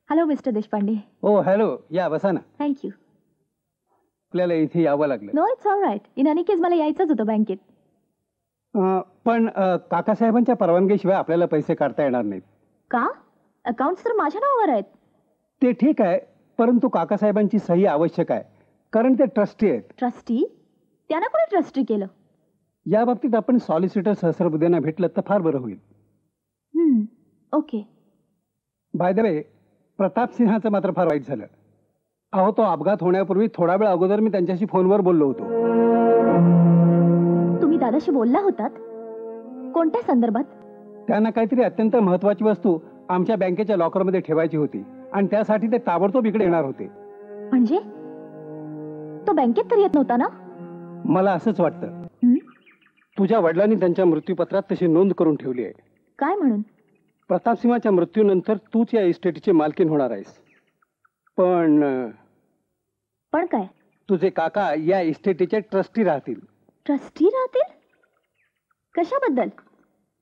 Hello mister Deshpande. हो hello, या बसा ना. थँक्यू. आपल्याला इथे यावं लागलं. No it's all right. In any case मला यायचंच होतं बँकेत. पण काकासाहेबांच्या परवानगीशिवाय आपल्याला पैसे काढता येणार नाहीत. का? अकाउंट्स तर माझ्या नावावर आहेत. ते ठीक आहे, परंतु काकासाहेबांची सही आवश्यक आहे, कारण ते ट्रस्टी आहेत. ट्रस्टी? त्यांना कोणी ट्रस्टी केलं? या बाबतीत आपण सॉलिसिटर सहस्रबुद्धेंना भेटलं तर फार बरं होईल. Okay. By the way, Pratap सिंहाचं मात्र फार वाईट झालं. अहो, तो अपघात होण्यापूर्वी थोडा वेळ अगोदर मी त्यांच्याशी फोनवर बोललो होतो. तुम्ही दादाशी बोलला होतात? कोणत्या संदर्भात? त्यांना काहीतरी अत्यंत महत्वाची वस्तू आमच्या बँकेच्या लॉकरमध्ये ठेवायची होती आणि त्यासाठी ते ताबडतोब इकडे येणार होते. म्हणजे तो बँकेत तर येत नव्हता ना? मला असंच वाटतं. तुझ्या वडिलांनी त्यांच्या मृत्यूपत्रात तशी नोंद करून ठेवली आहे. काय म्हणून? प्रतापसिंहाच्या मृत्यूनंतर तूच या इस्टेटची मालकीण होणार आहेस. पण काय? तुझे काका या इस्टेटीचे ट्रस्टी राहतील. ट्रस्टी राहतील? कशाबद्दल?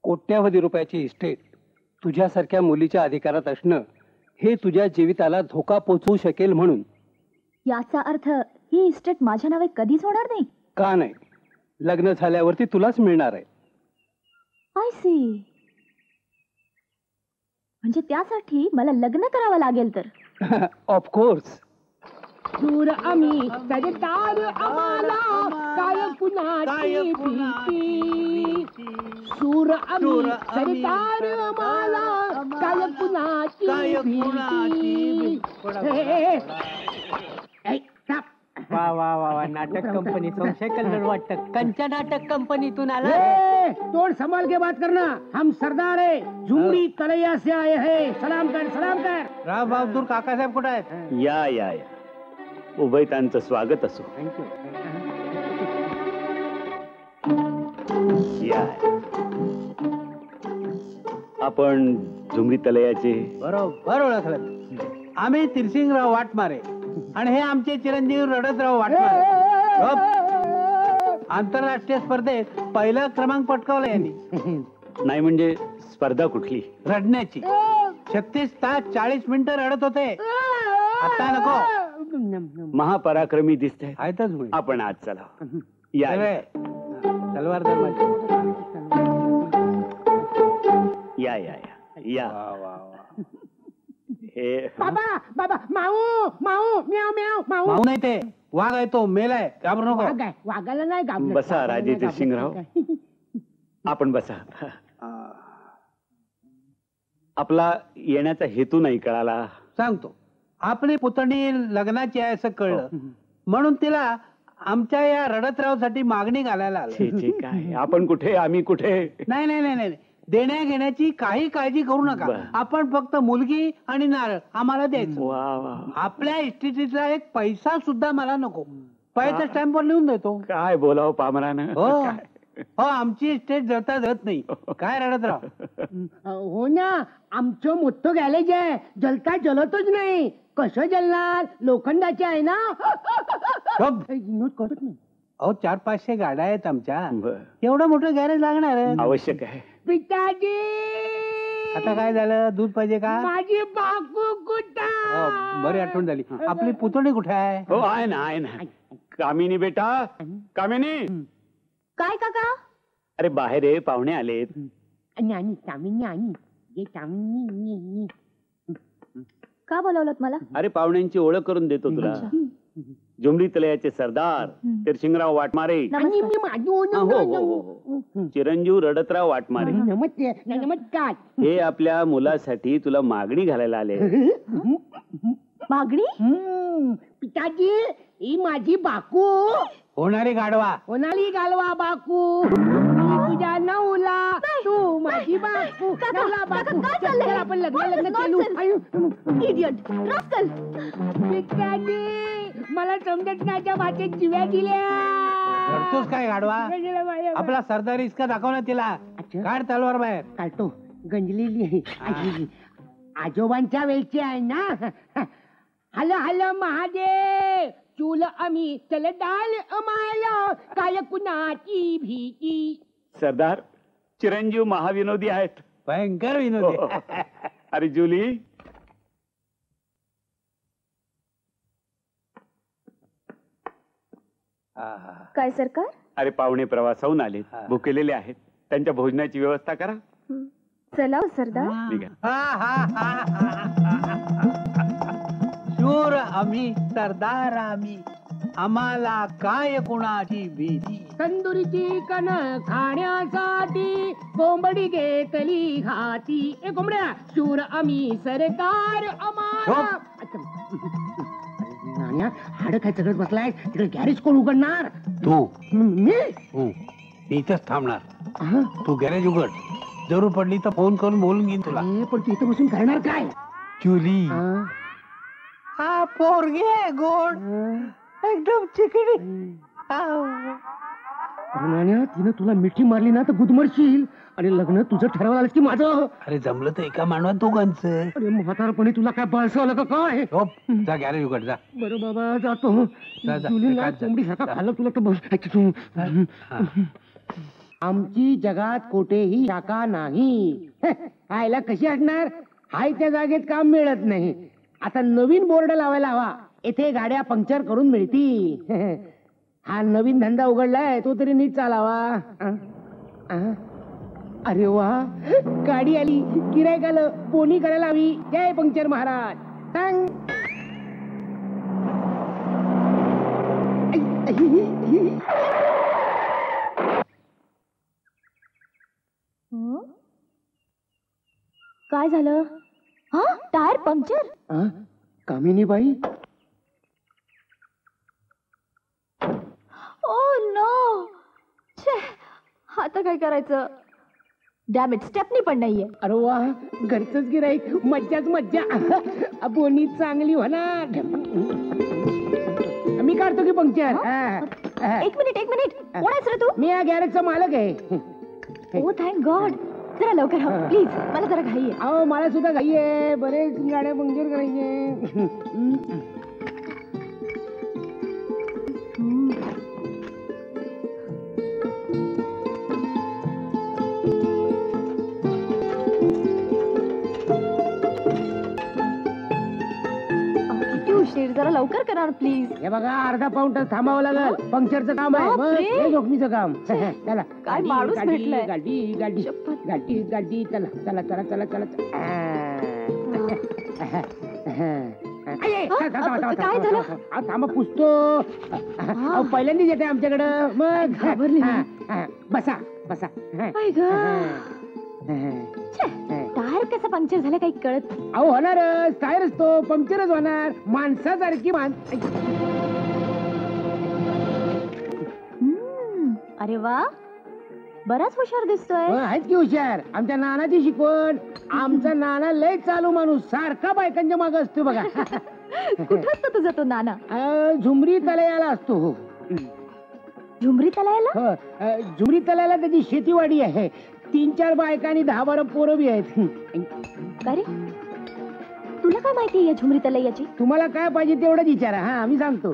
कोट्यावधी रुपयाची इस्टेट तुझ्यासारख्या मुलीच्या अधिकारात असणं हे तुझ्या जीविताला धोका पोचवू शकेल म्हणून. याचा अर्थ ही इस्टेट माझ्या नावे कधीच होणार नाही? का नाही, लग्न झाल्यावरती तुलाच मिळणार आहे. I C. म्हणजे त्यासाठी मला लग्न करावं लागेल तर? ऑफकोर्स. दूर आम्ही सरदार आम्हाला काय कुणाची भीती. सूर आम्ही सरदार आम्हाला काय कुणाची भीती. वा वा वा वा, नाटक कंपनी संशय कल्लर वाटत. कंच्या नाटक कंपनीतून आला? तोड़ संभाल के बात करना. हम सरदार है, झुमरी तलैया से आए हैं. सलाम कर, सलाम कर. राव बहादूर काकासाहेब कुठे आहेत? या या या, उभयतांचं स्वागत असो. या, आपण झुमरी तलयाचे? बरोबर ओळखलं. आम्ही तिरसिंगराव वाटमारे आणि हे आमचे चिरंजीव रडतराव वाटमारे. आंतरराष्ट्रीय स्पर्धेत पहिला क्रमांक पटकावला यांनी. नाही म्हणजे स्पर्धा कुठली? रडण्याची. 36 तास 40 मिनिटं रडत होते. आता नको. महापराक्रमी दिसते. आहेतच. आपण आज चला. या तलवार धर्माची. या या या. हे बाबा बाबा, माऊ माऊ, म्याव म्याव, माऊ. माऊ नाही, ते वाघ आहे, तो मेलाय. घाबरू नको. वाघाला नाही घाबरत. बसा राजे तिरसिंगराव, आपण बसा. आपला येण्याचा हेतू नाही कळाला. सांगतो. आपली पुतणी लग्नाची आहे असं कळलं, म्हणून तिला आमच्या या रडतरावसाठी मागणी घालायला आलो. काय आपण कुठे, आम्ही कुठे? नाही नाही नाही नाही, देण्या घेण्याची काही काळजी करू नका. आपण फक्त मुलगी आणि नारळ आम्हाला द्यायचं. वा वा, आपल्या इस्टेटीतला एक पैसा सुद्धा मला नको. पैसा स्टॅम्पवर लिहून देतो. काय बोलावं पामरानं. हो, आमची इस्टेट जळता जळत नाही. काय रडतराव? हो ना, आमचं मोठं गॅलेज आहे, जलता जलतच नाही. कसं जलणार? लोखंडाचे आहे ना. नोट करत नाही. अहो, 400-500 गाड्या आहेत आमच्या. एवढं मोठं गॅरेज लागणार आहे. आवश्यक आहे. पिताजी, आता काय झालं? दूध पाहिजे का? माझी बापू कुठं? बरी आठवण झाली. आपली पुतणी कुठे आहे? हो, आहे ना, आहे ना. कामिनी बेटा, कामिनी. काय काका? अरे बाहेर ये, पाहुणे आलेत. नानी, तामिनी आणि ये तामिनी. का बोलावलं मला? अरे पाहुण्यांची ओळख करून देतो तुला. झुमरी तलयाचे सरदार तिरसिंगराव वाटमारे. आणि मी माझी हो, चिरंजीव रडतराव वाटमारे. नमस्कार. हे आपल्या मुलासाठी तुला मागणी घालायला आले. मागणी? पिताजी, ही माझी बाकू. होणारी गाढवा. होणारी गालवा बाकू. तुझ्या नऊला, तू माझी बाकू. नवला बाकू. चल आपण लग्न केलू. Idiot, rascal. पिताजी, मला समजत नाही, त्या भाषेत जिव्या दिल्या. रडतोस काय गाढवा? आपला सरदार इसका दाखव ना तिला. काढ तलवार बाहेर. काढतो. गंजलेली आहे. आजोबांच्या वेळची आहे ना. हॅलो हॅलो महादेव, चूल आम्ही चल डाल अमाला काय कुणाची भीती. सरदार चिरंजीव महाविनोदी आहेत. भयंकर विनोदी. अरे जुली, काय सरकार? अरे प्रवासाहून आले, भुकेलेले आहेत, त्यांच्या भोजनाची व्यवस्था करा. चला हो सरदार. निघा. शूर आम्ही, सरदार आम्ही, आम्हाला काय कुणाची भीती. तंदुरीची कण खाण्यासाठी कोंबडी घेतली हाती. ए कोंबड्या, शूर आम्ही सरकार आम्हाला. अच्छा. नाण्या, हाड काय चढत बसलाय तिकडे? गॅरेज कोण उघडणार? तू मी? मी इथंच थांबणार. अहं. तू गॅरेज उघड, जरूर पडली तर फोन करून बोलून घेईन तुला. पण तू इथं बसून करणार काय? चुली. अं? हा पोरगे गोड, एकदम चिकडी. अरे नाण्या, तिनं तुला मिठी मारली ना तर गुदमरशील. आणि लग्न तुझं ठरवलं आलंस की माझं? अरे जमलं तर एका मानवात दोघांचं. अरे म्हातारपणी तुला काय बळसवलं का काय? झोप, जा गॅरेज उघड जा. बरं बाबा, जातो. जा, जा. जुलीला एकाच जा. कोंबडीसारखा जा. खाल्लं तुला तर बस. ऐक तू. आमची जगात कोठेही शाखा नाही. आयला कशी असणार? हाय त्या जागेत काम मिळत नाही. आता नवीन बोर्ड लावायला हवा, येथे गाड्या पंक्चर करून मिळतील. हा नवीन धंदा उघडलाय, तो तरी नीट चालावा. अरे वा, गाडी आली, गिरायक आलं, बोनी करायला हवी. जय पंक्चर महाराज. सांग. काय झालं? हा, टायर पंक्चर. कामिनी बाई, ओ नो. छे, आता काय करायचं? डॅमेज स्टेपनी पण नाहीये. अरे वा, घरचंच गिराईक, मज्जाच मज्जा. बोनी चांगली होणार. मी काढतो की पंक्चर. एक मिनिट कोण आहेस रे तू? मी या गॅरेजचा मालक आहे. ओ थँक गॉड. जरा लवकर हो प्लीज, मला जरा घाई आहे. अहो, मला सुद्धा घाई आहे, बरेच गाड्या पंक्चर करायचे. किती उशीर, जरा लवकर करा प्लीज. हे बघा, अर्धा पाऊण तास थांबावं लागल. पंक्चरचं काम आहे, मग बापरे. हे जोखमीचं काम. चला, काय माणूस भेटलाय. गाडी गाडी शपथ. गाडी गाडी. चला चला चला चला चला. काय झालं? थांबा, पुसतो. अहो, पहिल्यांदाच येते आमच्याकडं. मग घाबरली मी. बसा बसा. काय ग? टायर कसं पंक्चर झालं काही कळत. अहो, होणारच, टायरच तो पंक्चरच होणार. माणसासारखी अरे वा, बराच हुशार दिसतोय. आहेत की हुशार. आमच्या नानाची शिकवण. आमचा नाना लय चालू माणूस, सारखा बायकांच्या मागे असतो बघा. कुठं असतो तुझा तो नाना? झुमरी तलयाला असतो. हो. झुमरी तलायला? हो, झुमरी तलयाला त्याची शेतीवाडी आहे. 3-4 बायका आणि 10-12 पोरं बी आहेत. काय रे, तुला काय माहिती या झुमरी तलैयाची? तुम्हाला काय पाहिजे तेवढंच विचारा. हा, आम्ही सांगतो.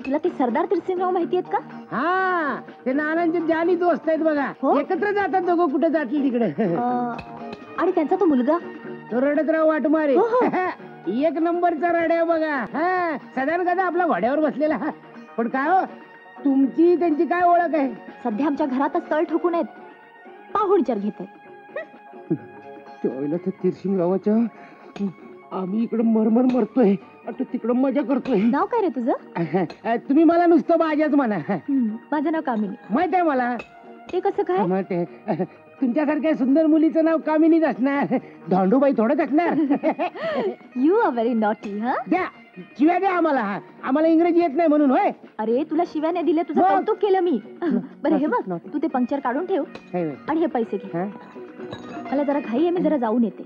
तुला ते सरदार तिरसिंगराव माहिती आहेत का? हा, ते नानांचे जानी दोस्त आहेत बघा. हो? एकत्र जातात दोघं, कुठे जातील तिकडे. आणि त्यांचा तो मुलगा तो रडतराव वाटमारे. हो, हो. एक नंबरचा रड्या बघा. हा, सदान कदा आपल्या घोड्यावर बसलेला. पण काय हो, तुमची त्यांची काय ओळख आहे? सध्या आमच्या घरातच तळ ठोकून आहेत, पाहुणचार घेत आहेत. त्यावेळेला तर तिरसिंगरावाच्या, आम्ही इकडं मरमर मरतोय, आता तिकडं मजा करतोय. नाव काय रे तुझं? तुम्ही मला नुसतं बाजाच म्हणा. माझं नाव कामिनी. माहित आहे मला. ते कसं काय? माहित आहे. तुमच्यासारख्या सुंदर मुलीचं नाव कामिनीच असणार, धांडूबाई थोडंच असणार. You are very naughty. हा, द्या शिव्या द्या आम्हाला. आम्हाला इंग्रजी येत नाही म्हणून. होय, अरे तुला शिव्या नाही दिल्या, तुझं मग? कौतुक केलं मी. बरं हे बघ, तू ते पंक्चर काढून ठेव आणि हे पैसे घे. मला जरा घाई आहे, मी जरा जाऊन येते.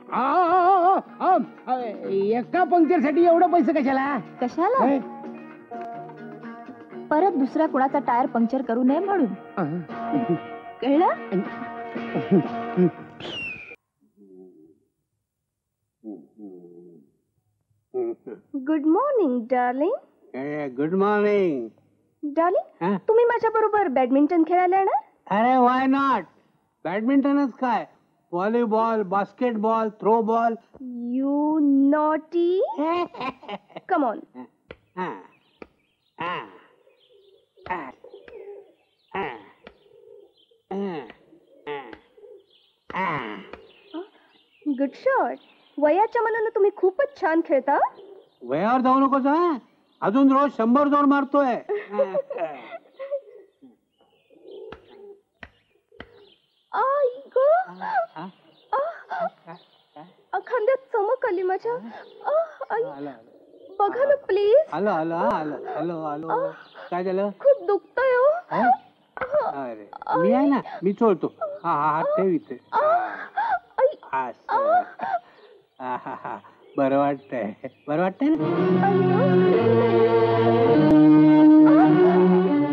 एका पंक्चर साठी एवढं पैसे कशाला? कशाला? परत दुसऱ्या कुणाचा टायर पंक्चर करू नये म्हणून. कळलं? Good morning darling. Good morning. Darling, तुम्ही माझ्या बरोबर बॅडमिंटन खेळायला येणार? अरे वाय नॉट. बॅडमिंटनच काय, volleyball, basketball, throw ball. You naughty. Come on. Good shot. वयाच्या मनानं तुम्ही खूपच छान खेळता. वयावर जाऊ नकोस हा. अजून रोज 100 जोड मारतोय. आई ग. खांद्यात चमक आली माझ्या. आई, बघा ना प्लीज. आलो आलो आलो आलो आलो. काय झालं? खूप दुखतंय हो. अरे मी आहे ना, मी चोळतो. हा हा हात ठेव इथे. असं. आहाहा. बरं वाटतंय, बरं वाटतंय ना?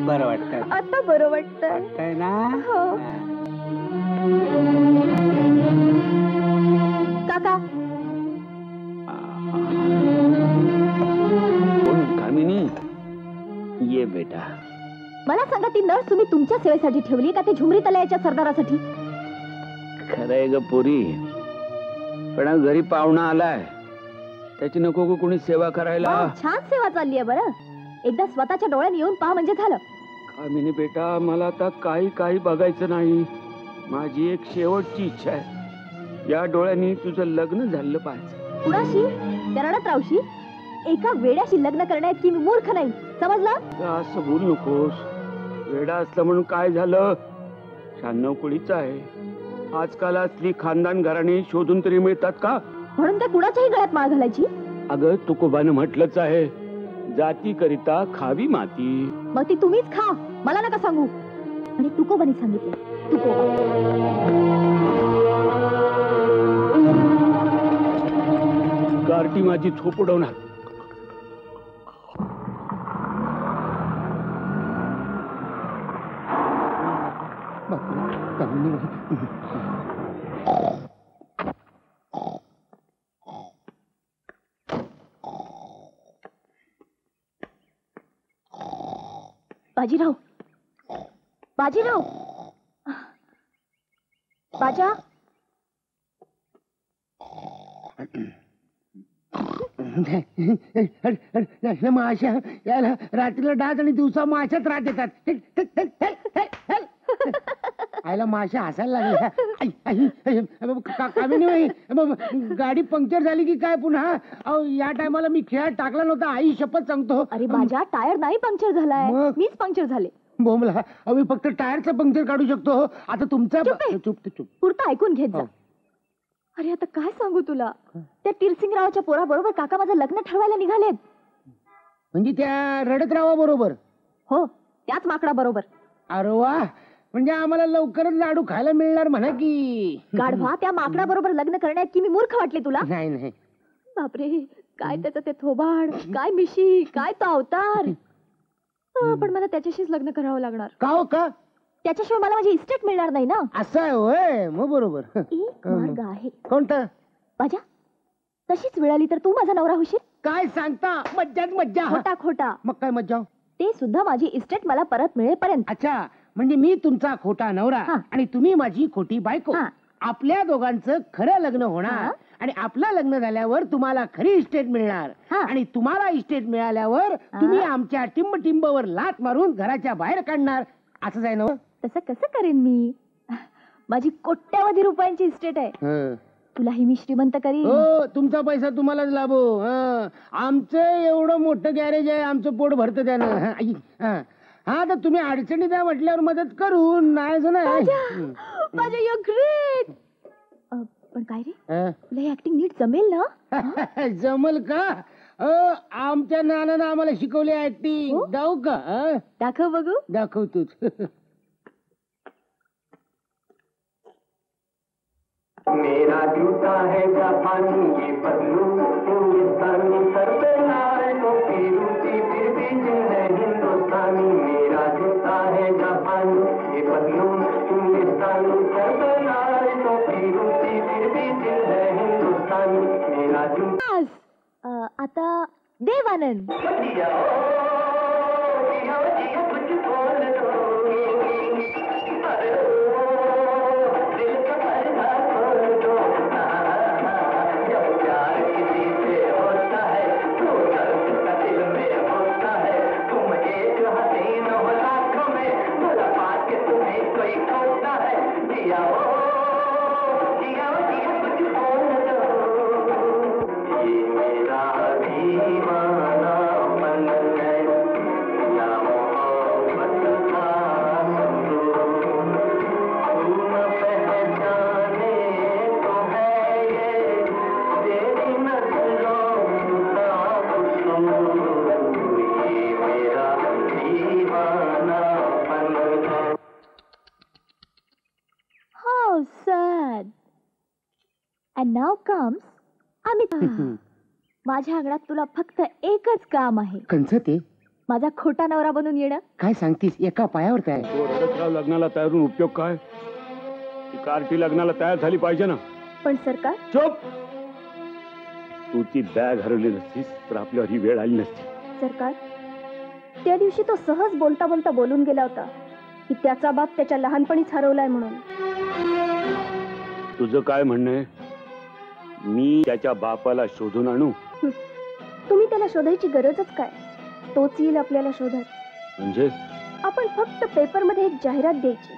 बरं वाटतंय, आता बरं वाटतंय. वाटतंय ना? हो. काका कामिनी, ये बेटा. मला सांगा, ती नर्स तुम्ही तुमच्या सेवेसाठी ठेवली का ते झुमरी तलयाच्या सरदारासाठी? खरंय ग पोरी, पण आज घरी पाहुणा आलाय, त्याची नको का कोणी सेवा करायला? वाह, छान सेवा चालली आहे बरं. एकदा स्वतःच्या डोळ्याने येऊन पहा म्हणजे झालं. कामिनी बेटा, मला आता काही बघायचं नाही. माझी एक शेवटची इच्छा आहे, या डोळ्यांनी तुझं लग्न झालं पाहिजे. कुणाशी? त्या रडतरावशी? एका वेड्याशी लग्न करण्यात की मी मूर्ख नाही, समजलं? असं बोलू नकोस. वेडा असलं म्हणून काय झालं? 96 कुळीच आहे. आजकाल असली खानदान घराणी शोधून तरी मिळतात का? म्हणून त्या कुणाच्याही गळ्यात माळ घालायची? अगं तुकोबानं म्हटलंच आहे, जाती करिता खावी माती. मग ती तुम्हीच खा, मला नका सांगू. आणि तुकोबाने सांगितलं, तुकोबा. गारटी माझी झोप उडवणार. बाजीराव, बाजीराव, बाजा. माशा याला रात्रीला डास आणि दिवसा माशाच रात येतात. आयला माशा हसायला लागली. गाडी पंक्चर झाली की काय पुन्हा? या टायमाला मी खेळात टाकला नव्हता, आई शपथ सांगतो. अरे बाजा, टायर नाही पंक्चर झालाय, मग? मीच पंक्चर झाले. बोमला, मी फक्त टायरचं पंक्चर काढू शकतो. आता तुमचा चुप. पुरतं ऐकून घेत जा. अरे आता काय सांगू तुला, त्या तीरसिंगरावाच्या पोराबरोबर काका माझं लग्न ठरवायला निघालेत. म्हणजे त्या रडतरावा बरोबर? हो, त्याच माकडा बरोबर. अरे वा, म्हणजे आम्हाला लवकरच लाडू खायला मिळणार म्हणा की. गाढवा, त्या माकडा बरोबर लग्न करण्यात की मी मूर्ख वाटले तुला? नाही. बापरे, काय त्याचं ते थोबाड, काय मिशी, काय तो अवतार. पण मला त्याच्याशीच लग्न करावं लागणार. का हो का? त्याच्याशिवाय मला माझी इस्टेट मिळणार नाही ना. असं आहे होय, मग बरोबर. एक मार्ग आहे. कोणता? बाजा, तशीच वेळ आली तर तू माझा नवरा होशील. काय सांगता? मज्जाच मज्जा. खोटा खोटा. मग काय मज्जा? ते सुद्धा माझी इस्टेट मला परत मिळेपर्यंत. अच्छा, म्हणजे मी तुमचा खोटा नवरा आणि तुम्ही माझी खोटी बायको. आपल्या दोघांचं खरं लग्न होणार आणि आपलं लग्न झाल्यावर तुम्हाला खरी इस्टेट मिळणार. आणि तुम्हाला इस्टेट मिळाल्यावर तुम्ही आमच्या टिंबवर लाथ मारून घराच्या बाहेर काढणार. असंच आहे ना? तसं कसं करेन मी? माझी कोट्यावधी रुपयांची इस्टेट आहे. तुलाही मी श्रीमंत करीन. हो, तुमचा पैसा तुम्हालाच लाभो. आमचं एवढं मोठं गॅरेज आहे, आमचं पोट भरतं त्यानं. हा, तर तुम्ही अडचणी द्या म्हटल्यावर मदत करू. नाही माझ्या यू ग्रेट. पण काय रे, तुला ऍक्टिंग नीट जमेल ना? जमल का? आमच्या नानानं आम्हाला शिकवली ऍक्टिंग. जाऊ का? दाखव बघू. दाखव तूच. मेरा जूता है जापानी, ये बदलू हिंदुस्तानी, सर पे लाए तो फिरूती फिर भी दिल है हिंदुस्तानी. मेरा जूता है जापानी, ये बदलू हिंदुस्तानी, सर पे लाए तो फिरूती फिर भी दिल है हिंदुस्तानी. मेरा जूता. आता देवानंद. तुम एक हसीन हो अँड नाव कम्स अमित. माझ्या अंगणात तुला फक्त एकच काम आहे, कंच ते माझा खोटा नवरा बनून येणं. काय सांगतीस, एका पायावर तयार. तो रडतराव लग्नाला तयार होऊन उपयोग काय? ती कार्टी लग्नाला तयार झाली पाहिजे ना. पण सरकार, चुप. तू ती बॅग हरवली नसतीस तर आपल्यावर ही वेळ आली नसती. सरकार, त्या दिवशी तो सहज बोलता बोलता बोलून गेला होता की त्याचा बाप त्याच्या लहानपणीच हरवलाय म्हणून. तुझं काय म्हणणं आहे? मी त्याच्या बापाला शोधून आणू? तुम्ही त्याला शोधायची गरजच काय? तोच येईल आपल्याला शोधत. म्हणजे आपण फक्त पेपरमध्ये एक जाहिरात द्यायची